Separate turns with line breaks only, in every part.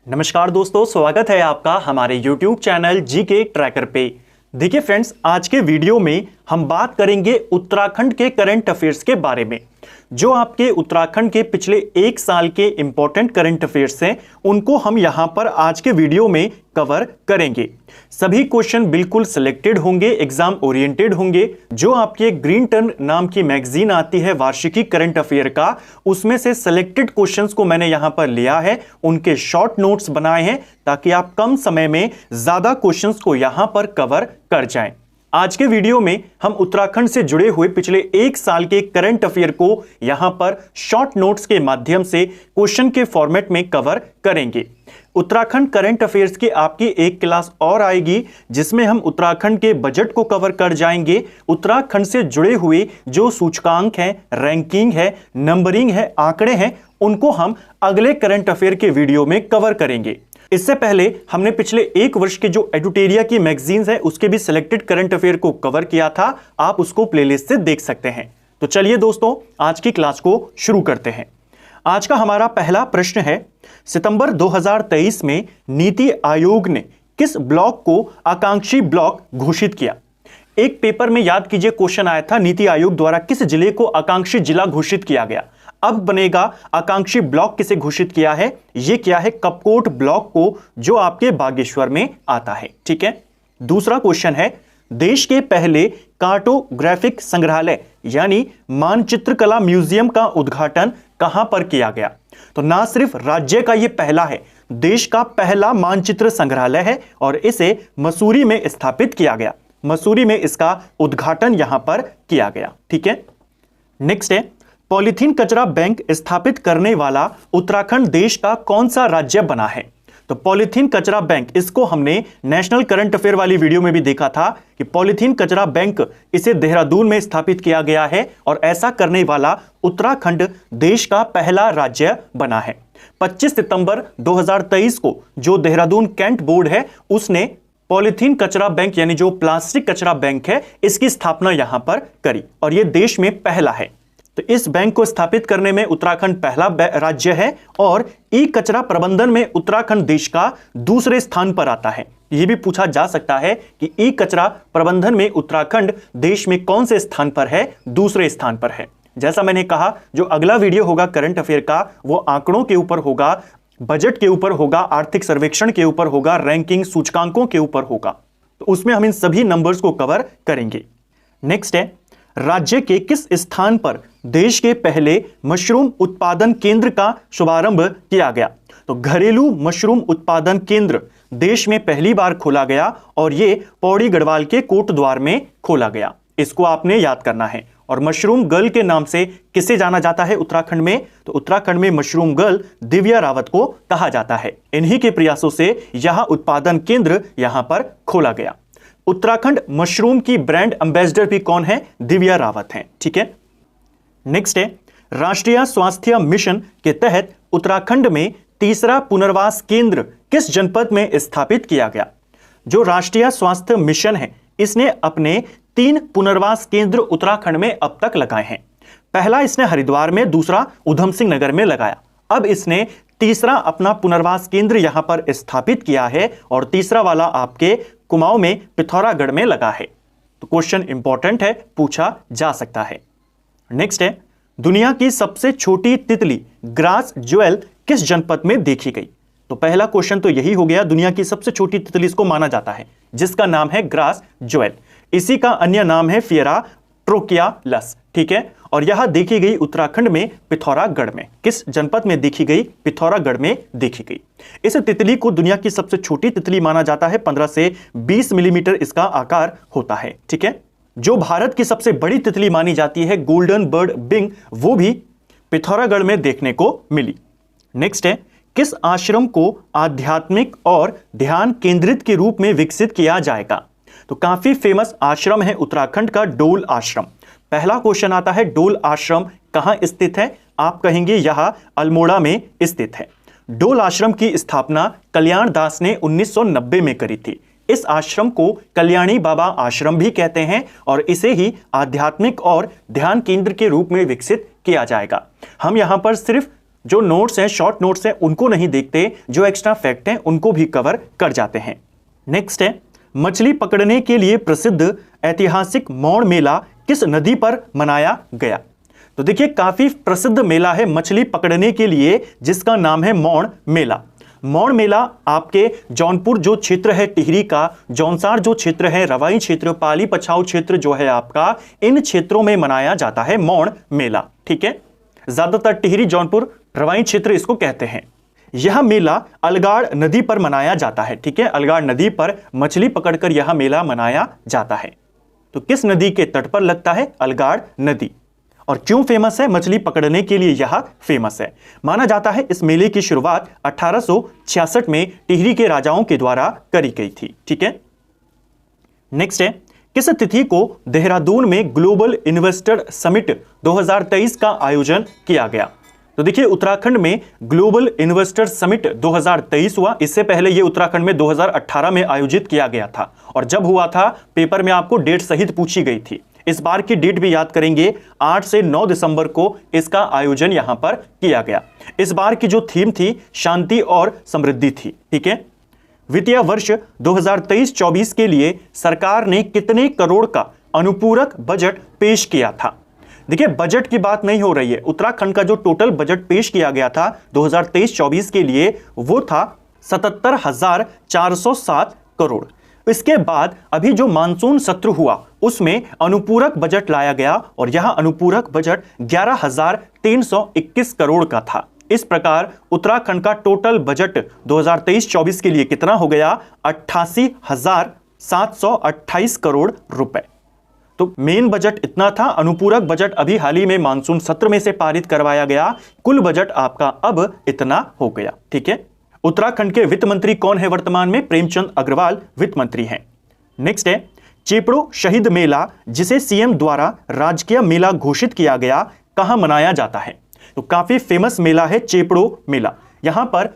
नमस्कार दोस्तों, स्वागत है आपका हमारे YouTube चैनल जीके ट्रैकर पे। देखिए फ्रेंड्स, आज के वीडियो में हम बात करेंगे उत्तराखंड के करंट अफेयर्स के बारे में। जो आपके उत्तराखंड के पिछले एक साल के इंपॉर्टेंट करंट अफेयर्स हैं, उनको हम यहां पर आज के वीडियो में कवर करेंगे। सभी क्वेश्चन बिल्कुल सिलेक्टेड होंगे, एग्जाम ओरिएंटेड होंगे। जो आपके ग्रीन टर्न नाम की मैगजीन आती है वार्षिकी करंट अफेयर का, उसमें से सिलेक्टेड क्वेश्चंस को मैंने यहां पर लिया है, उनके शॉर्ट नोट्स बनाए हैं ताकि आप कम समय में ज्यादा क्वेश्चंस को यहां पर कवर कर जाएं। आज के वीडियो में हम उत्तराखंड से जुड़े हुए पिछले एक साल के करंट अफेयर को यहां पर शॉर्ट नोट्स के माध्यम से क्वेश्चन के फॉर्मेट में कवर करेंगे। उत्तराखंड करंट अफेयर्स की आपकी एक क्लास और आएगी जिसमें हम उत्तराखंड के बजट को कवर कर जाएंगे। उत्तराखंड से जुड़े हुए जो सूचकांक हैं, रैंकिंग है, नंबरिंग है, आंकड़े हैं, उनको हम अगले करंट अफेयर के वीडियो में कवर करेंगे। इससे पहले हमने पिछले एक वर्ष के जो एडुटेरिया की मैगजीन्स है उसके भी सिलेक्टेड करंट अफेयर को कवर किया था, आप उसको प्लेलिस्ट से देख सकते हैं। तो चलिए दोस्तों, आज की क्लास को शुरू करते हैं। आज का हमारा पहला प्रश्न है, सितंबर 2023 में नीति आयोग ने किस ब्लॉक को आकांक्षी ब्लॉक घोषित किया? एक पेपर में याद कीजिए क्वेश्चन आया था, नीति आयोग द्वारा किस जिले को आकांक्षी जिला घोषित किया गया। अब बनेगा आकांक्षी ब्लॉक किसे घोषित किया है? यह क्या है? कपकोट ब्लॉक को, जो आपके बागेश्वर में आता है। ठीक है। दूसरा क्वेश्चन है, देश के पहले कार्टोग्राफिक संग्रहालय यानी मानचित्र कला म्यूजियम का उद्घाटन कहां पर किया गया? तो ना सिर्फ राज्य का यह पहला है, देश का पहला मानचित्र संग्रहालय है और इसे मसूरी में स्थापित किया गया। मसूरी में इसका उद्घाटन यहां पर किया गया। ठीक है। नेक्स्ट है, पॉलीथीन कचरा बैंक स्थापित करने वाला उत्तराखंड देश का कौन सा राज्य बना है? तो पॉलीथीन कचरा बैंक, इसको हमने नेशनल करंट अफेयर वाली वीडियो में भी देखा था कि पॉलीथीन कचरा बैंक इसे देहरादून में स्थापित किया गया है और ऐसा करने वाला उत्तराखंड देश का पहला राज्य बना है। 25 सितंबर 2023 को जो देहरादून कैंट बोर्ड है उसने पॉलीथीन कचरा बैंक यानी जो प्लास्टिक कचरा बैंक है, इसकी स्थापना यहां पर करी और यह देश में पहला है। तो इस बैंक को स्थापित करने में उत्तराखंड पहला राज्य है और ई कचरा प्रबंधन में उत्तराखंड देश का दूसरे स्थान पर आता है। यह भी पूछा जा सकता है कि ई कचरा प्रबंधन में उत्तराखंड देश में कौन से स्थान पर है? दूसरे स्थान पर है। जैसा मैंने कहा, जो अगला वीडियो होगा करंट अफेयर का, वो आंकड़ों के ऊपर होगा, बजट के ऊपर होगा, आर्थिक सर्वेक्षण के ऊपर होगा, रैंकिंग सूचकांकों के ऊपर होगा। तो उसमें हम इन सभी नंबर्स को कवर करेंगे। नेक्स्ट है, राज्य के किस स्थान पर देश के पहले मशरूम उत्पादन केंद्र का शुभारंभ किया गया? तो घरेलू मशरूम उत्पादन केंद्र देश में पहली बार खोला गया और यह पौड़ी गढ़वाल के कोटद्वार में खोला गया। इसको आपने याद करना है। और मशरूम गर्ल के नाम से किसे जाना जाता है उत्तराखंड में? तो उत्तराखंड में मशरूम गर्ल दिव्या रावत को कहा जाता है। इन्हीं के प्रयासों से यह उत्पादन केंद्र यहां पर खोला गया। उत्तराखंड मशरूम की ब्रांड एम्बेसडर भी कौन है? दिव्या रावत हैं। ठीक है। नेक्स्ट है, राष्ट्रीय स्वास्थ्य मिशन के तहत उत्तराखंड में तीसरा पुनर्वास केंद्र किस जनपद में स्थापित किया गया? जो राष्ट्रीय स्वास्थ्य मिशन है, इसने अपने 3 पुनर्वास केंद्र उत्तराखंड में अब तक लगाए हैं। पहला इसने हरिद्वार में, दूसरा उधम सिंह नगर में लगाया। अब इसने तीसरा अपना पुनर्वास केंद्र यहां पर स्थापित किया है और तीसरा वाला आपके कुमाऊं में पिथौरागढ़ में लगा है। तो क्वेश्चन इंपॉर्टेंट है, पूछा जा सकता है। नेक्स्ट है, दुनिया की सबसे छोटी तितली ग्रास ज्वेल किस जनपद में देखी गई? तो पहला क्वेश्चन तो यही हो गया, दुनिया की सबसे छोटी तितली इसको माना जाता है जिसका नाम है ग्रास ज्वेल। इसी का अन्य नाम है फिएरा ट्रोकियालस। ठीक है। और यह देखी गई उत्तराखंड में पिथौरागढ़ में। किस जनपद में देखी गई? पिथौरागढ़ में देखी गई। इस तितली को दुनिया की सबसे छोटी तितली माना जाता है। 15 से 20 मिलीमीटर इसका आकार होता है। ठीक है। जो भारत की सबसे बड़ी तितली मानी जाती है गोल्डन बर्ड बिंग, वो भी पिथौरागढ़ में देखने को मिली। नेक्स्ट है, किस आश्रम को आध्यात्मिक और ध्यान केंद्रित के रूप में विकसित किया जाएगा? तो काफी फेमस आश्रम है उत्तराखंड का डोल आश्रम। पहला क्वेश्चन आता है, डोल आश्रम कहां स्थित है? आप कहेंगे यह अल्मोड़ा में स्थित है। डोल आश्रम की स्थापना कल्याण दास ने 1990 में करी थी। इस आश्रम को कल्याणी बाबा आश्रम भी कहते हैं और इसे ही आध्यात्मिक और ध्यान केंद्र के रूप में विकसित किया जाएगा। हम यहां पर सिर्फ जो नोट्स हैं, शॉर्ट नोट्स हैं, उनको नहीं देखते, जो एक्स्ट्रा फैक्ट हैं उनको भी कवर कर जाते हैं। नेक्स्ट है, मछली पकड़ने के लिए प्रसिद्ध ऐतिहासिक मौड़ मेला किस नदी पर मनाया गया? तो देखिए, काफी प्रसिद्ध मेला है मछली पकड़ने के लिए जिसका नाम है मौड़ मेला। मौड़ मेला आपके जौनपुर जो क्षेत्र है टिहरी का, जौनसार जो क्षेत्र है, रवाई क्षेत्र, पाली पछाऊ क्षेत्र जो है आपका, इन क्षेत्रों में मनाया जाता है मौड़ मेला। ठीक है, ज्यादातर टिहरी, जौनपुर, रवाई क्षेत्र इसको कहते हैं। यह मेला अलगाड़ नदी पर मनाया जाता है। ठीक है, अलगाड़ नदी पर मछली पकड़कर यह मेला मनाया जाता है। तो किस नदी के तट पर लगता है? अलगाड़ नदी। और क्यों फेमस है? मछली पकड़ने के लिए यह फेमस है। माना जाता है इस मेले की शुरुआत 1866 में टिहरी के राजाओं के द्वारा करी गई थी। ठीक है, नेक्स्ट है, किस तिथि को देहरादून में ग्लोबल इन्वेस्टर समिट 2023 का आयोजन किया गया? तो देखिए, उत्तराखंड में ग्लोबल इन्वेस्टर समिट 2023 हुआ। इससे पहले यह उत्तराखंड में 2018 में आयोजित किया गया था, और जब हुआ था पेपर में आपको डेट सहित पूछी गई थी। इस बार की डेट भी याद करेंगे, 8 से 9 दिसंबर को इसका आयोजन यहां पर किया गया। इस बार की जो थीम थी शांति और समृद्धि थी। ठीक है, वित्तीय वर्ष 2023-24 के लिए सरकार ने कितने करोड़ का अनुपूरक बजट पेश किया था? देखिए, बजट की बात नहीं हो रही है। उत्तराखंड का जो टोटल बजट पेश किया गया था 2023-24 के लिए वो था 77,407 करोड़। इसके बाद अभी जो मानसून सत्र हुआ उसमें अनुपूरक बजट लाया गया, और यह अनुपूरक बजट 11,321 करोड़ का था। इस प्रकार उत्तराखंड का टोटल बजट 2023-24 के लिए कितना हो गया? 88,728 करोड़ रुपए। तो मेन बजट इतना था, अनुपूरक बजट अभी हाल ही में मानसून सत्र में से पारित करवाया गया। कुल बजट आपका अब इतना हो गया। ठीक है, उत्तराखंड के वित्त मंत्री कौन है वर्तमान में? प्रेमचंद अग्रवाल वित्त मंत्री हैं। नेक्स्ट है, चेपड़ो शहीद मेला जिसे सीएम द्वारा राजकीय मेला घोषित किया गया, कहां मनाया जाता है? तो काफी फेमस मेला है चेपड़ो मेला। यहां पर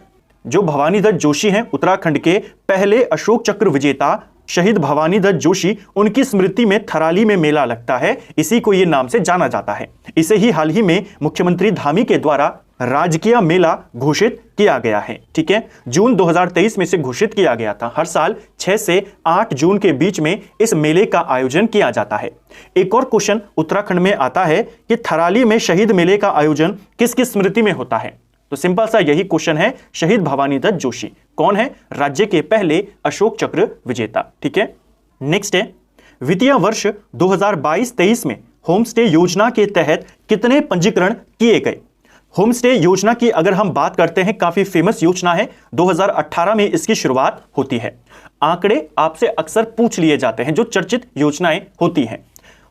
जो भवानी दत्त जोशी हैं, उत्तराखंड के पहले अशोक चक्र विजेता शहीद भवानी दत्त जोशी, उनकी स्मृति में थराली में मेला लगता है। इसी को ये नाम से जाना जाता है। इसे ही हाल ही में मुख्यमंत्री धामी के द्वारा राजकीय मेला घोषित किया गया है। ठीक है, जून 2023 में से घोषित किया गया था। हर साल 6 से 8 जून के बीच में इस मेले का आयोजन किया जाता है। एक और क्वेश्चन उत्तराखंड में आता है कि थराली में शहीद मेले का आयोजन किस किस स्मृति में होता है? तो सिंपल सा यही क्वेश्चन है, शहीद भवानी दत्त जोशी। कौन है? राज्य के पहले अशोक चक्र विजेता। ठीक है, नेक्स्ट है, वित्तीय वर्ष 2022-23 में होम स्टे योजना के तहत कितने पंजीकरण किए गए? होम स्टे योजना की अगर हम बात करते हैं, काफी फेमस योजना है। 2018 में इसकी शुरुआत होती है। आंकड़े आपसे अक्सर पूछ लिए जाते हैं, जो चर्चित योजनाएं होती हैं।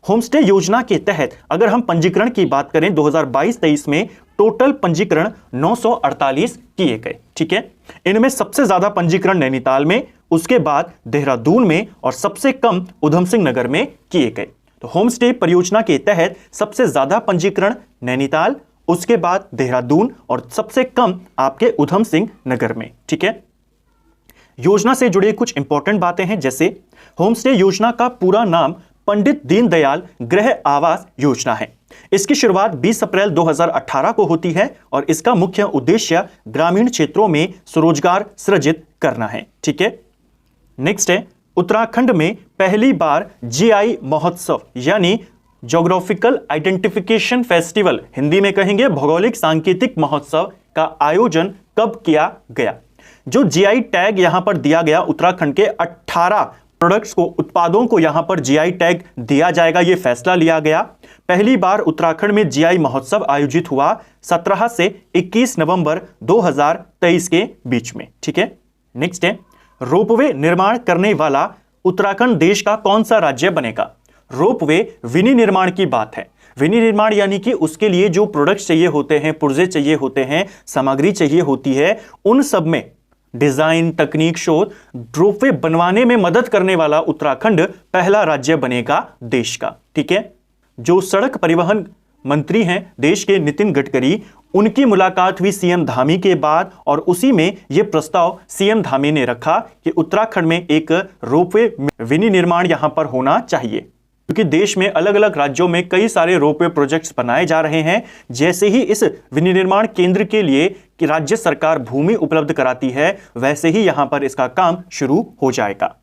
होमस्टे योजना के तहत अगर हम पंजीकरण की बात करें 2022-23 में टोटल पंजीकरण 948 किए गए। ठीक है, इनमें सबसे ज्यादा पंजीकरण नैनीताल में, उसके बाद देहरादून में, और सबसे कम उधम सिंह नगर में किए गए। तो होमस्टे परियोजना के तहत सबसे ज्यादा पंजीकरण नैनीताल, उसके बाद देहरादून, और सबसे कम आपके उधम सिंह नगर में। ठीक है, योजना से जुड़े कुछ इंपॉर्टेंट बातें हैं, जैसे होमस्टे योजना का पूरा नाम पंडित दीनदयाल गृह आवास योजना है। इसकी शुरुआत 20 अप्रैल 2018 को होती है, और इसका मुख्य उद्देश्य ग्रामीण क्षेत्रों में स्वरोजगार सृजित करना है। ठीक है, नेक्स्ट है, उत्तराखंड में पहली बार जीआई महोत्सव यानी ज्योग्राफिकल आइडेंटिफिकेशन फेस्टिवल, हिंदी में कहेंगे भौगोलिक सांकेतिक महोत्सव, का आयोजन कब किया गया? जो जीआई टैग यहां पर दिया गया, उत्तराखंड के 18 प्रोडक्ट्स को, उत्पादों को यहां पर जीआई टैग दिया जाएगा, यह फैसला लिया गया। पहली बार उत्तराखंड में जीआई महोत्सव आयोजित हुआ 17 से 21 नवंबर 2023 के बीच में। ठीक है, नेक्स्ट है, रोपवे निर्माण करने वाला उत्तराखंड देश का कौन सा राज्य बनेगा? रोपवे विनिर्माण की बात है। विनिर्माण यानी कि उसके लिए जो प्रोडक्ट्स चाहिए होते हैं, पुर्जे चाहिए होते हैं, सामग्री चाहिए होती है, उन सब में डिजाइन, तकनीक, शोध, रोपवे बनवाने में मदद करने वाला उत्तराखंड पहला राज्य बनेगा देश का। ठीक है, जो सड़क परिवहन मंत्री हैं देश के नितिन गडकरी, उनकी मुलाकात हुई सीएम धामी के बाद, और उसी में यह प्रस्ताव सीएम धामी ने रखा कि उत्तराखंड में एक रोपवे विनिर्माण यहां पर होना चाहिए। क्योंकि देश में अलग अलग राज्यों में कई सारे रोपवे प्रोजेक्ट्स बनाए जा रहे हैं। जैसे ही इस विनिर्माण केंद्र के लिए कि राज्य सरकार भूमि उपलब्ध कराती है, वैसे ही यहां पर इसका काम शुरू हो जाएगा।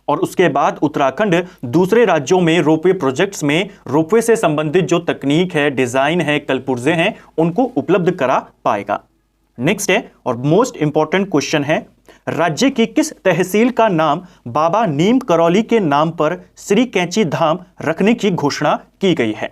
और उसके बाद उत्तराखंड दूसरे राज्यों में रोपवे प्रोजेक्ट्स में रोपवे से संबंधित जो तकनीक है, डिजाइन है, कलपुर्जे हैं, उनको उपलब्ध करा पाएगा। नेक्स्ट है और मोस्ट इंपॉर्टेंट क्वेश्चन है, राज्य की किस तहसील का नाम बाबा नीम करौली के नाम पर श्री कैंची धाम रखने की घोषणा की गई है?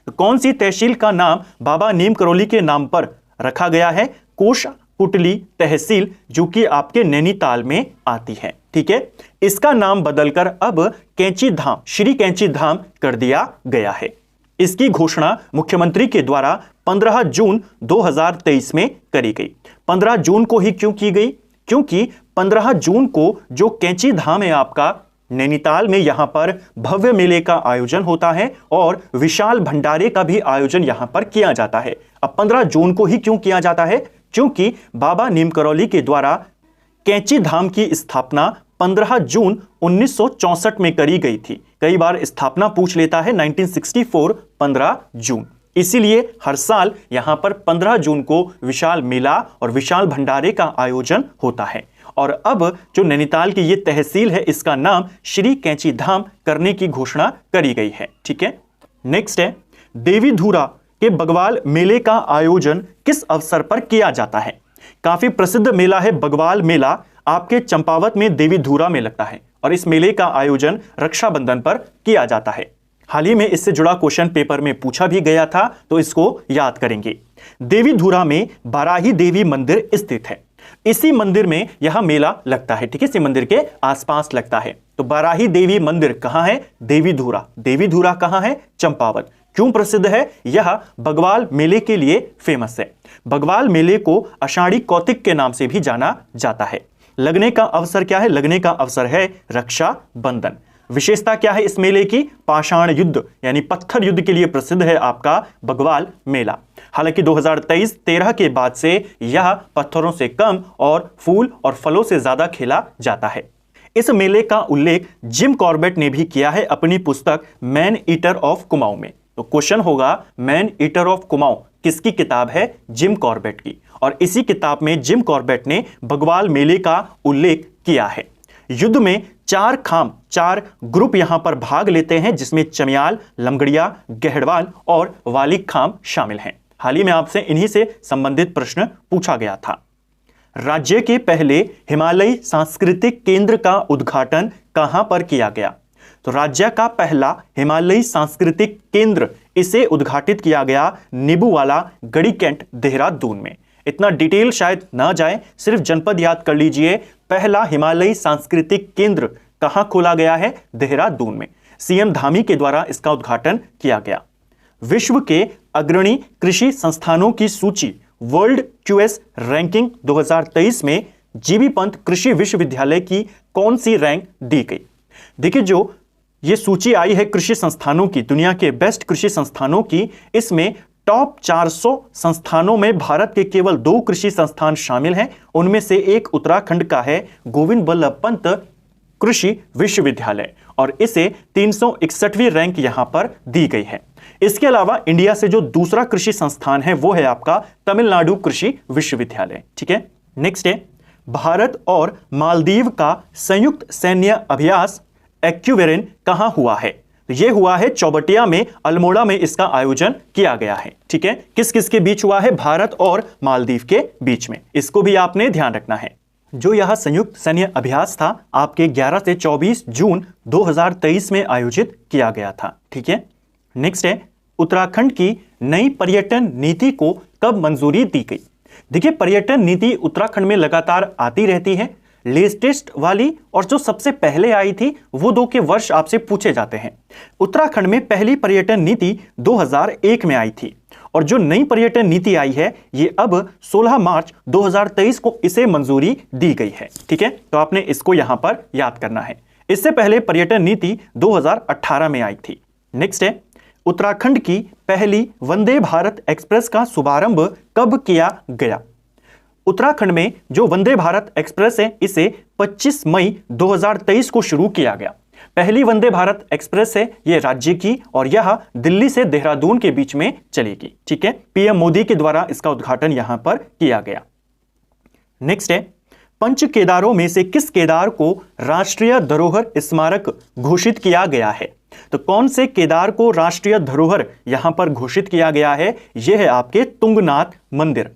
तो कौन सी तहसील का नाम बाबा नीम करौली के नाम पर रखा गया है? कोटकुटली तहसील, जो कि आपके नैनीताल में आती है। ठीक है, इसका नाम बदलकर अब कैंची धाम, श्री कैंची धाम कर दिया गया है। इसकी घोषणा मुख्यमंत्री के द्वारा 15 जून 2023 में करी गई। 15 जून को ही क्यों की गई? क्योंकि 15 जून को जो कैंची धाम है आपका नैनीताल में, यहां पर भव्य मेले का आयोजन होता है और विशाल भंडारे का भी आयोजन यहां पर किया जाता है। अब 15 जून को ही क्यों किया जाता है? क्योंकि बाबा नीम करौली के द्वारा कैंची धाम की स्थापना 15 जून 1964 में करी गई थी। कई बार स्थापना पूछ लेता है, 1964 15 जून, इसीलिए हर साल यहां पर 15 जून को विशाल मेला और विशाल भंडारे का आयोजन होता है। और अब जो नैनीताल की ये तहसील है, इसका नाम श्री कैंची धाम करने की घोषणा करी गई है। ठीक है, नेक्स्ट है, देवी धुरा के बगवाल मेले का आयोजन किस अवसर पर किया जाता है? काफी प्रसिद्ध मेला है बगवाल मेला, आपके चंपावत में देवी धुरा में लगता है और इस मेले का आयोजन रक्षाबंधन पर किया जाता है। हाल ही में इससे जुड़ा क्वेश्चन पेपर में पूछा भी गया था, तो इसको याद करेंगे। देवी धुरा में बाराही देवी मंदिर स्थित है। इसी मंदिर में यह मेला लगता है। ठीक है, इसी मंदिर के आसपास लगता है। तो बाराही देवी मंदिर कहां है? देवी धुरा। देवी धुरा कहां है? चंपावत। क्यों प्रसिद्ध है? यह बगवाल मेले के लिए फेमस है। बगवाल मेले को आषाढ़ी कौतिक के नाम से भी जाना जाता है। लगने का अवसर क्या है? लगने का अवसर है रक्षाबंधन। विशेषता क्या है इस मेले की? पाषाण युद्ध यानी पत्थर युद्ध के लिए प्रसिद्ध है आपका बगवाल मेला। हालांकि 2023-13 के बाद से यह पत्थरों से कम और फूल और फलों से ज्यादा खेला जाता है। इस मेले का उल्लेख जिम कॉर्बेट ने भी किया है अपनी पुस्तक मैन ईटर ऑफ कुमाऊं में। तो क्वेश्चन होगा, मैन ईटर ऑफ कुमाऊं किसकी किताब है? जिम कॉर्बेट की। और इसी किताब में जिम कॉर्बेट ने बगवाल मेले का उल्लेख किया है। युद्ध में 4 ग्रुप यहां पर भाग लेते हैं, जिसमें चमियाल, लमगड़िया, गहड़वाल और वालिक खाम शामिल हैं। हाल ही में आपसे इन्हीं से संबंधित प्रश्न पूछा गया था। राज्य के पहले हिमालयी सांस्कृतिक केंद्र का उद्घाटन कहां पर किया गया? तो राज्य का पहला हिमालयी सांस्कृतिक केंद्र, इसे उद्घाटित किया गया नीबूवाला गढ़ी कैंट देहरादून में। इतना डिटेल शायद ना जाए, सिर्फ जनपद याद कर लीजिए। पहला हिमालयी सांस्कृतिक केंद्र कहां खोला गया है? देहरादून में। सीएम धामी के द्वारा इसका उद्घाटन किया गया। विश्व के अग्रणी कृषि संस्थानों की सूची वर्ल्ड क्यूएस रैंकिंग 2023 में जीबी पंत कृषि विश्वविद्यालय की कौन सी रैंक दी गई? देखिए, जो ये सूची आई है कृषि संस्थानों की, दुनिया के बेस्ट कृषि संस्थानों की, इसमें टॉप 400 संस्थानों में भारत के केवल 2 कृषि संस्थान शामिल हैं। उनमें से एक उत्तराखंड का है गोविंद बल्लभ पंत कृषि विश्वविद्यालय, और इसे 361वीं रैंक यहां पर दी गई है। इसके अलावा इंडिया से जो दूसरा कृषि संस्थान है वो है आपका तमिलनाडु कृषि विश्वविद्यालय। ठीक है, नेक्स्ट है, भारत और मालदीव का संयुक्त सैन्य अभ्यास एक्यूवेरिन कहां हुआ है? तो यह हुआ है चौबटिया में, अल्मोड़ा में इसका आयोजन किया गया है। ठीक है, किस किस के बीच हुआ है? भारत और मालदीव के बीच में। इसको भी आपने ध्यान रखना है। जो यह संयुक्त सैन्य अभ्यास था आपके 11 से 24 जून 2023 में आयोजित किया गया था। ठीक है, नेक्स्ट है, उत्तराखंड की नई पर्यटन नीति को कब मंजूरी दी गई? देखिए, पर्यटन नीति उत्तराखंड में लगातार आती रहती है। लेटेस्ट वाली और जो सबसे पहले आई थी वो 2 के वर्ष आपसे पूछे जाते हैं। उत्तराखंड में पहली पर्यटन नीति 2001 में आई थी और जो नई पर्यटन नीति आई है ये अब 16 मार्च 2023 को इसे मंजूरी दी गई है। ठीक है, तो आपने इसको यहां पर याद करना है। इससे पहले पर्यटन नीति 2018 में आई थी। नेक्स्ट है, उत्तराखंड की पहली वंदे भारत एक्सप्रेस का शुभारंभ कब किया गया? उत्तराखंड में जो वंदे भारत एक्सप्रेस है इसे 25 मई 2023 को शुरू किया गया। पहली वंदे भारत एक्सप्रेस है ये राज्य की और यह दिल्ली से देहरादून के बीच में चलेगी। ठीक है, पीएम मोदी के द्वारा इसका उद्घाटन यहां पर किया गया। नेक्स्ट है, पंच केदारों में से किस केदार को राष्ट्रीय धरोहर स्मारक घोषित किया गया है? तो कौन से केदार को राष्ट्रीय धरोहर यहां पर घोषित किया गया है? यह है आपके तुंगनाथ मंदिर।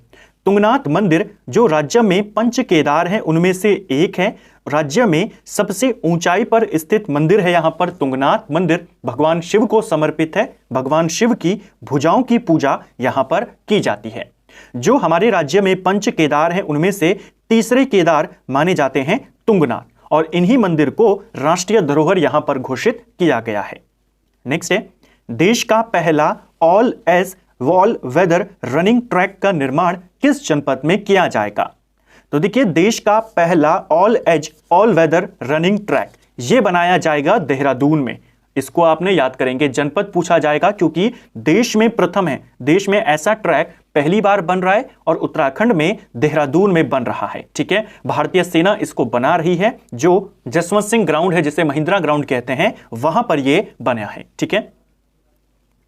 तुंगनाथ मंदिर जो राज्य में पंच केदार हैं उनमें से एक है। राज्य में सबसे ऊंचाई पर स्थित मंदिर है यहां पर तुंगनाथ मंदिर, भगवान शिव को समर्पित है। भगवान शिव की भुजाओं की पूजा यहां पर की जाती है। जो हमारे राज्य में पंच केदार हैं उनमें से तीसरे केदार माने जाते हैं तुंगनाथ, और इन्हीं मंदिर को राष्ट्रीय धरोहर यहां पर घोषित किया गया है। नेक्स्ट है, देश का पहला ऑल वेदर रनिंग ट्रैक का निर्माण किस जनपद में किया जाएगा? तो देखिए, देश का पहला ऑल वेदर रनिंग ट्रैक ये बनाया जाएगा देहरादून में। इसको आपने याद करेंगे, जनपद पूछा जाएगा क्योंकि देश में प्रथम है, देश में ऐसा ट्रैक पहली बार बन रहा है और उत्तराखंड में देहरादून में बन रहा है। ठीक है, भारतीय सेना इसको बना रही है। जो जसवंत सिंह ग्राउंड है जिसे महिंद्रा ग्राउंड कहते हैं, वहां पर यह बना है। ठीक है,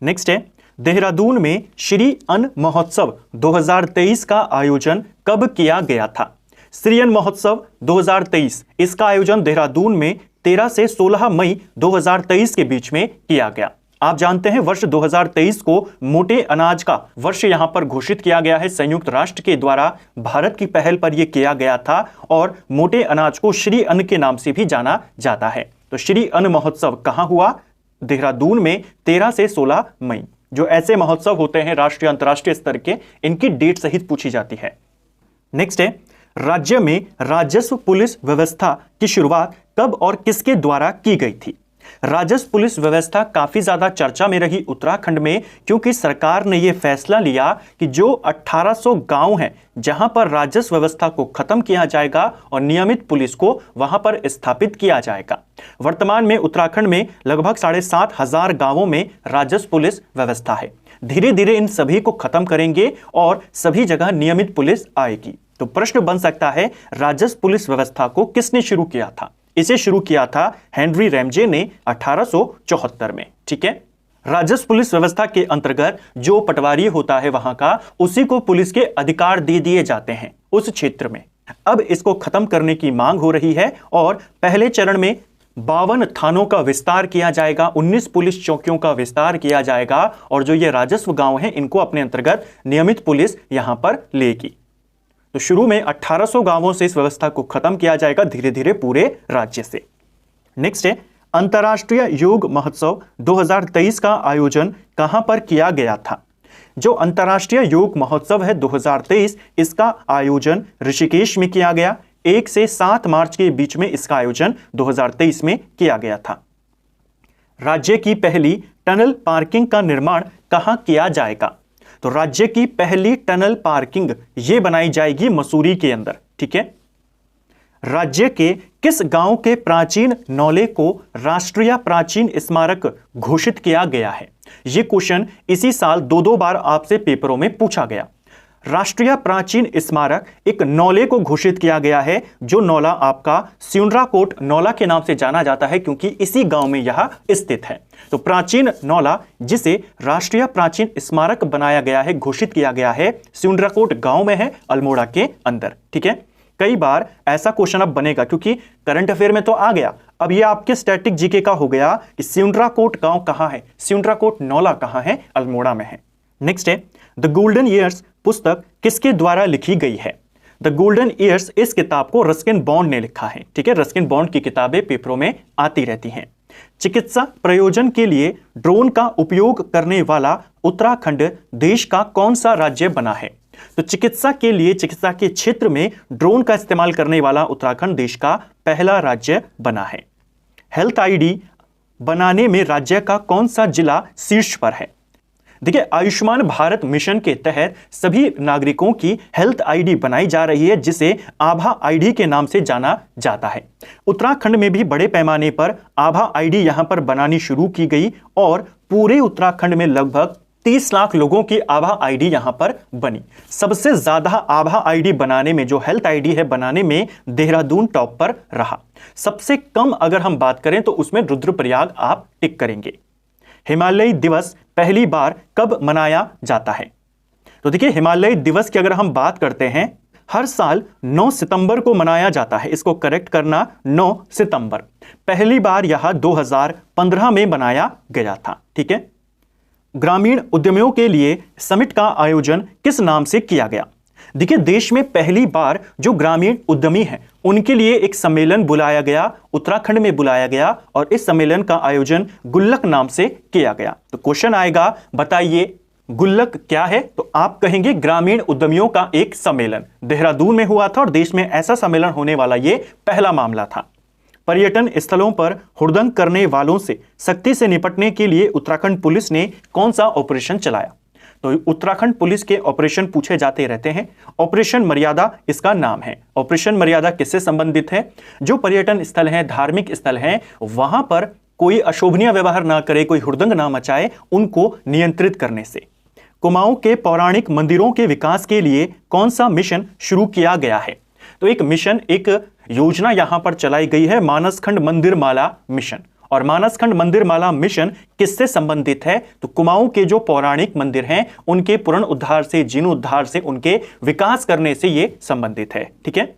नेक्स्ट है, देहरादून में श्री अन्न महोत्सव 2023 का आयोजन कब किया गया था? श्री अन्न महोत्सव 2023 इसका आयोजन देहरादून में 13 से 16 मई 2023 के बीच में किया गया। आप जानते हैं वर्ष 2023 को मोटे अनाज का वर्ष यहां पर घोषित किया गया है। संयुक्त राष्ट्र के द्वारा भारत की पहल पर यह किया गया था और मोटे अनाज को श्री अन्न के नाम से भी जाना जाता है। तो श्री अन्न महोत्सव कहां हुआ? देहरादून में 13 से 16 मई। जो ऐसे महोत्सव होते हैं राष्ट्रीय अंतर्राष्ट्रीय स्तर के, इनकी डेट सहित पूछी जाती है। नेक्स्ट है, राज्य में राजस्व पुलिस व्यवस्था की शुरुआत कब और किसके द्वारा की गई थी? राजस्व पुलिस व्यवस्था काफी ज्यादा चर्चा में रही उत्तराखंड में, क्योंकि सरकार ने यह फैसला लिया कि जो 1800 गांव हैं जहां पर राजस्व व्यवस्था को खत्म किया जाएगा और नियमित पुलिस को वहां पर स्थापित किया जाएगा। वर्तमान में उत्तराखंड में लगभग 7500 गांवों में राजस्व पुलिस व्यवस्था है। धीरे धीरे इन सभी को खत्म करेंगे और सभी जगह नियमित पुलिस आएगी। तो प्रश्न बन सकता है, राजस्व पुलिस व्यवस्था को किसने शुरू किया था? इसे शुरू किया था हेनरी रैमजे ने 1874 में। ठीक है, राजस्व पुलिस व्यवस्था के अंतर्गत जो पटवारी होता है वहां का, उसी को पुलिस के अधिकार दे दिए जाते हैं उस क्षेत्र में। अब इसको खत्म करने की मांग हो रही है और पहले चरण में 52 थानों का विस्तार किया जाएगा, 19 पुलिस चौकियों का विस्तार किया जाएगा और जो ये राजस्व गांव हैं इनको अपने अंतर्गत नियमित पुलिस यहां पर लेगी। तो शुरू में 1800 गांवों से इस व्यवस्था को खत्म किया जाएगा, धीरे धीरे पूरे राज्य से। नेक्स्ट है, अंतर्राष्ट्रीय योग महोत्सव 2023 का आयोजन कहां पर किया गया था? जो अंतर्राष्ट्रीय योग महोत्सव है 2023, इसका आयोजन ऋषिकेश में किया गया। 1 से 7 मार्च के बीच में इसका आयोजन 2023 में किया गया था। राज्य की पहली टनल पार्किंग का निर्माण कहां किया जाएगा? तो राज्य की पहली टनल पार्किंग यह बनाई जाएगी मसूरी के अंदर। ठीक है, राज्य के किस गांव के प्राचीन नौले को राष्ट्रीय प्राचीन स्मारक घोषित किया गया है? यह क्वेश्चन इसी साल 2 बार आपसे पेपरों में पूछा गया। राष्ट्रीय प्राचीन स्मारक एक नौले को घोषित किया गया है, जो नौला आपका स्यूंड्राकोट नौला के नाम से जाना जाता है क्योंकि इसी गांव में यह स्थित है। तो प्राचीन नौला जिसे राष्ट्रीय प्राचीन स्मारक बनाया गया है, घोषित किया गया है, स्यूंड्राकोट गांव में है, अल्मोड़ा के अंदर। ठीक है, कई बार ऐसा क्वेश्चन अब बनेगा क्योंकि करंट अफेयर में तो आ गया, अब यह आपके स्टैटिक जीके का हो गया कि स्यूंड्राकोट गांव कहां है, स्यूंड्राकोट नौला कहां है, अल्मोड़ा में है। नेक्स्ट है, द गोल्डन ईयर्स पुस्तक किसके द्वारा लिखी गई है? द गोल्डन ईयर्स इस किताब को रस्किन बॉन्ड ने लिखा है। ठीक है, रस्किन बॉन्ड की किताबें पेपरों में आती रहती हैं। चिकित्सा प्रयोजन के लिए ड्रोन का उपयोग करने वाला उत्तराखंड देश का कौन सा राज्य बना है? तो चिकित्सा के लिए, चिकित्सा के क्षेत्र में ड्रोन का इस्तेमाल करने वाला उत्तराखंड देश का पहला राज्य बना है। हेल्थ आईडी बनाने में राज्य का कौन सा जिला शीर्ष पर है? देखिए, आयुष्मान भारत मिशन के तहत सभी नागरिकों की हेल्थ आईडी बनाई जा रही है, जिसे आभा आईडी के नाम से जाना जाता है। उत्तराखंड में भी बड़े पैमाने पर आभा आईडी यहां पर बनानी शुरू की गई और पूरे उत्तराखंड में लगभग 30 लाख लोगों की आभा आईडी यहां पर बनी। सबसे ज्यादा आभा आईडी बनाने में, जो हेल्थ आईडी है बनाने में, देहरादून टॉप पर रहा। सबसे कम अगर हम बात करें तो उसमें रुद्रप्रयाग आप टिक करेंगे। हिमालयी दिवस पहली बार कब मनाया जाता है? तो देखिए, हिमालयी दिवस की अगर हम बात करते हैं, हर साल 9 सितंबर को मनाया जाता है। इसको करेक्ट करना, 9 सितंबर। पहली बार यह 2015 में बनाया गया था। ठीक है। ग्रामीण उद्यमियों के लिए समिट का आयोजन किस नाम से किया गया? देखिए, देश में पहली बार जो ग्रामीण उद्यमी हैं उनके लिए एक सम्मेलन बुलाया गया, उत्तराखंड में बुलाया गया, और इस सम्मेलन का आयोजन गुल्लक नाम से किया गया। तो क्वेश्चन आएगा, बताइए गुल्लक क्या है? तो आप कहेंगे ग्रामीण उद्यमियों का एक सम्मेलन देहरादून में हुआ था, और देश में ऐसा सम्मेलन होने वाला ये पहला मामला था। पर्यटन स्थलों पर हुड़दंग करने वालों से सख्ती से निपटने के लिए उत्तराखंड पुलिस ने कौन सा ऑपरेशन चलाया? तो उत्तराखंड पुलिस के ऑपरेशन पूछे जाते रहते हैं। ऑपरेशन मर्यादा इसका नाम है। ऑपरेशन मर्यादा किससे संबंधित है? जो पर्यटन स्थल हैं, धार्मिक स्थल हैं, वहां पर कोई अशोभनीय व्यवहार ना करे, कोई हुड़दंग ना मचाए, उनको नियंत्रित करने से। कुमाऊं के पौराणिक मंदिरों के विकास के लिए कौन सा मिशन शुरू किया गया है? तो एक मिशन, एक योजना यहां पर चलाई गई है, मानसखंड मंदिर माला मिशन। और मानसखंड मंदिर माला मिशन किससे संबंधित है? तो कुमाऊं के जो पौराणिक मंदिर हैं उनके पुनरुद्धार से, जीर्णोद्धार से, उनके विकास करने से यह संबंधित है। ठीक है।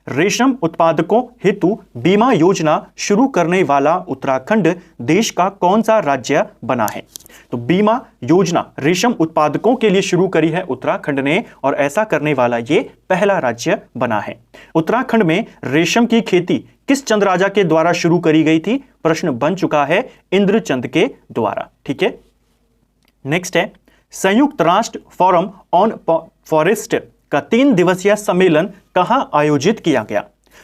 रेशम उत्पादकों हेतु बीमा योजना शुरू करने वाला उत्तराखंड देश का कौन सा राज्य बना है? तो बीमा योजना रेशम उत्पादकों के लिए शुरू करी है उत्तराखंड ने, और ऐसा करने वाला ये पहला राज्य बना है। उत्तराखंड में रेशम की खेती किस चंद राजा के द्वारा शुरू करी गई थी? प्रश्न बन चुका है, इंद्रचंद के द्वारा। ठीक है। नेक्स्ट है, संयुक्त राष्ट्र फोरम ऑन फॉरेस्ट का 3 दिवसीय सम्मेलन कहां आयोजित किया गया?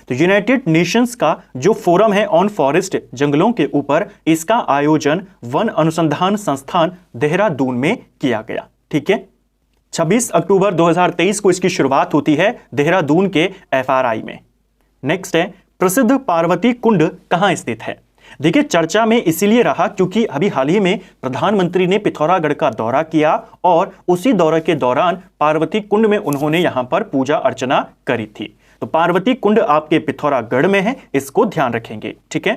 तो यूनाइटेड नेशंस का जो फोरम है ऑन फॉरेस्ट, जंगलों के ऊपर, इसका आयोजन वन अनुसंधान संस्थान देहरादून में किया गया। ठीक है। 26 अक्टूबर 2023 को इसकी शुरुआत होती है देहरादून के FRI में। नेक्स्ट है, प्रसिद्ध पार्वती कुंड कहां स्थित है? देखिए, चर्चा में इसीलिए रहा क्योंकि अभी हाल ही में प्रधानमंत्री ने पिथौरागढ़ का दौरा किया, और उसी दौरे के दौरान पार्वती कुंड में उन्होंने यहां पर पूजा अर्चना करी थी। तो पार्वती कुंड आपके पिथौरागढ़ में है, इसको ध्यान रखेंगे। ठीक है।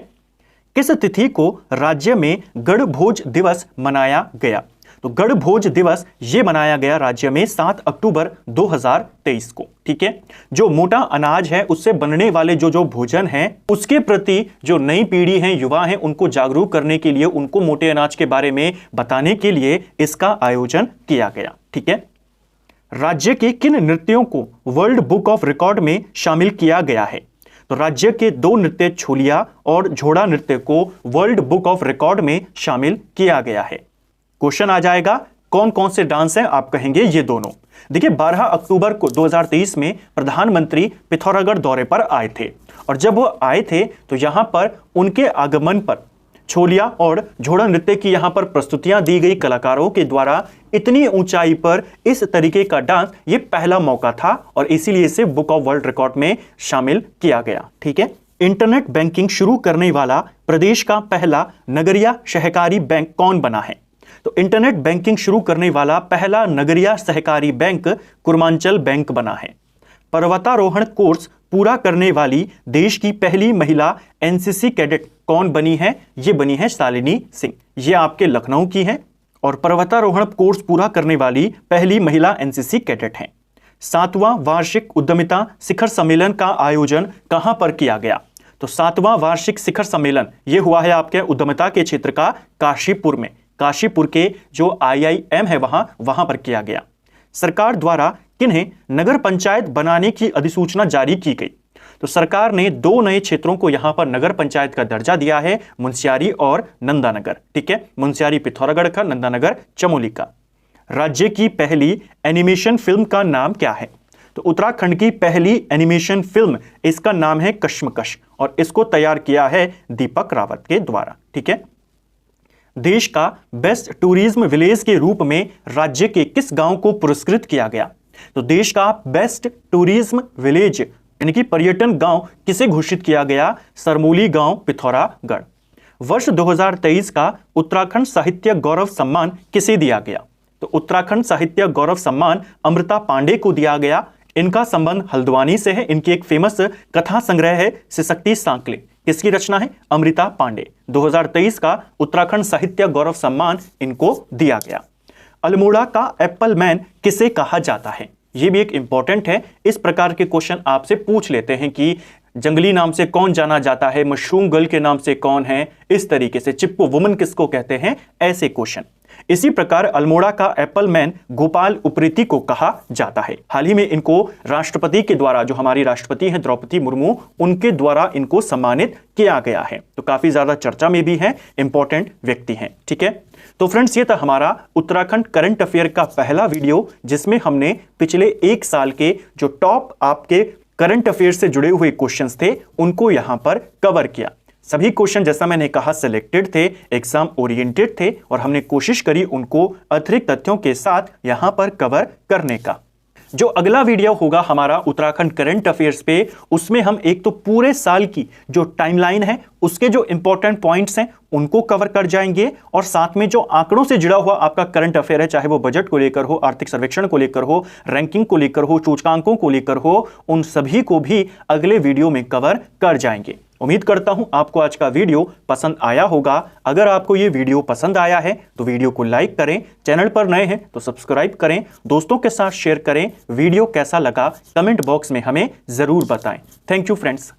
किस तिथि को राज्य में गणभोज दिवस मनाया गया? तो गणभोज दिवस ये मनाया गया राज्य में 7 अक्टूबर 2023 को। ठीक है। जो मोटा अनाज है उससे बनने वाले जो भोजन है, उसके प्रति जो नई पीढ़ी है, युवा है, उनको जागरूक करने के लिए, उनको मोटे अनाज के बारे में बताने के लिए इसका आयोजन किया गया। ठीक है। राज्य के किन नृत्यों को वर्ल्ड बुक ऑफ रिकॉर्ड में शामिल किया गया है? तो राज्य के 2 नृत्य, छोलिया और झोड़ा नृत्य को वर्ल्ड बुक ऑफ रिकॉर्ड में शामिल किया गया है। क्वेश्चन आ जाएगा, कौन कौन से डांस हैं? आप कहेंगे ये दोनों। देखिए, 12 अक्टूबर को 2023 में प्रधानमंत्री पिथौरागढ़ दौरे पर आए थे, और जब वो आए थे तो यहां पर उनके आगमन पर छोलिया और झोड़ा नृत्य की यहां पर प्रस्तुतियां दी गई कलाकारों के द्वारा। इतनी ऊंचाई पर इस तरीके का डांस ये पहला मौका था, और इसीलिए इसे बुक ऑफ वर्ल्ड रिकॉर्ड में शामिल किया गया। ठीक है। इंटरनेट बैंकिंग शुरू करने वाला प्रदेश का पहला नगरीय सहकारी बैंक कौन बना है? तो इंटरनेट बैंकिंग शुरू करने वाला पहला नगरीय सहकारी बैंक कुर्मांचल बैंक बना है। पर्वतारोहण कोर्स पूरा करने वाली देश की पहली महिला NCC कैडेट कौन बनी है? ये बनी है शालिनी सिंह। ये आपके लखनऊ की है, और पर्वतारोहण कोर्स पूरा करने वाली पहली महिला NCC कैडेट हैं। 7वां वार्षिक उद्यमिता शिखर सम्मेलन का आयोजन कहां पर किया गया? तो 7वां वार्षिक शिखर सम्मेलन ये हुआ है आपके उद्यमिता के क्षेत्र का काशीपुर में। काशीपुर के जो IIM है वहां पर किया गया। सरकार द्वारा किन्हें नगर पंचायत बनाने की अधिसूचना जारी की गई? तो सरकार ने 2 नए क्षेत्रों को यहां पर नगर पंचायत का दर्जा दिया है, मुंशियारी और नंदानगर। ठीक है। मुंशियारी पिथौरागढ़ का, नंदानगर चमोली का। राज्य की पहली एनिमेशन फिल्म का नाम क्या है? तो उत्तराखंड की पहली एनिमेशन फिल्म, इसका नाम है कश्मकश, और इसको तैयार किया है दीपक रावत के द्वारा। ठीक है। देश का बेस्ट टूरिज्म विलेज के रूप में राज्य के किस गांव को पुरस्कृत किया गया? तो देश का बेस्ट टूरिज्म विलेज यानी कि पर्यटन गांव किसे घोषित किया गया? सरमोली गांव, पिथौरागढ़। वर्ष 2023 का उत्तराखंड साहित्य गौरव सम्मान किसे दिया गया? तो उत्तराखंड साहित्य गौरव सम्मान अमृता पांडे को दिया गया। इनका संबंध हल्द्वानी से है। इनकी एक फेमस कथा संग्रह है सिसक्ति सांकले। किसकी रचना है? अमृता पांडे। 2023 का उत्तराखंड साहित्य गौरव सम्मान इनको दिया गया। अल्मोड़ा का एप्पल मैन किसे कहा जाता है? यह भी एक इंपॉर्टेंट है। इस प्रकार के क्वेश्चन आपसे पूछ लेते हैं कि जंगली नाम से कौन जाना जाता है, मशरूम गर्ल के नाम से कौन है, इस तरीके से चिप्पो वुमन किसको कहते हैं, ऐसे क्वेश्चन। इसी प्रकार अल्मोड़ा का एप्पल मैन गोपाल उप्रेती को कहा जाता है। हाल ही में इनको राष्ट्रपति के द्वारा, जो हमारी राष्ट्रपति हैं द्रौपदी मुर्मू, उनके द्वारा इनको सम्मानित किया गया है। तो काफी ज्यादा चर्चा में भी है, इंपॉर्टेंट व्यक्ति हैं। ठीक है, तो फ्रेंड्स ये था हमारा उत्तराखंड करंट अफेयर का पहला वीडियो, जिसमें हमने पिछले एक साल के जो टॉप आपके करंट अफेयर से जुड़े हुए क्वेश्चंस थे उनको यहां पर कवर किया। सभी क्वेश्चन जैसा मैंने कहा सिलेक्टेड थे, एग्जाम ओरिएंटेड थे और हमने कोशिश करी उनको अतिरिक्त तथ्यों के साथ यहां पर कवर करने का। जो अगला वीडियो होगा हमारा उत्तराखंड करंट अफेयर्स पे, उसमें हम एक तो पूरे साल की जो टाइमलाइन है उसके जो इंपॉर्टेंट पॉइंट्स हैं उनको कवर कर जाएंगे और साथ में जो आंकड़ों से जुड़ा हुआ आपका करंट अफेयर है, चाहे वो बजट को लेकर हो, आर्थिक सर्वेक्षण को लेकर हो, रैंकिंग को लेकर हो, सूचकांकों को लेकर हो, उन सभी को भी अगले वीडियो में कवर कर जाएंगे। उम्मीद करता हूं आपको आज का वीडियो पसंद आया होगा। अगर आपको ये वीडियो पसंद आया है तो वीडियो को लाइक करें, चैनल पर नए हैं तो सब्सक्राइब करें, दोस्तों के साथ शेयर करें। वीडियो कैसा लगा कमेंट बॉक्स में हमें जरूर बताएं। Thank you friends.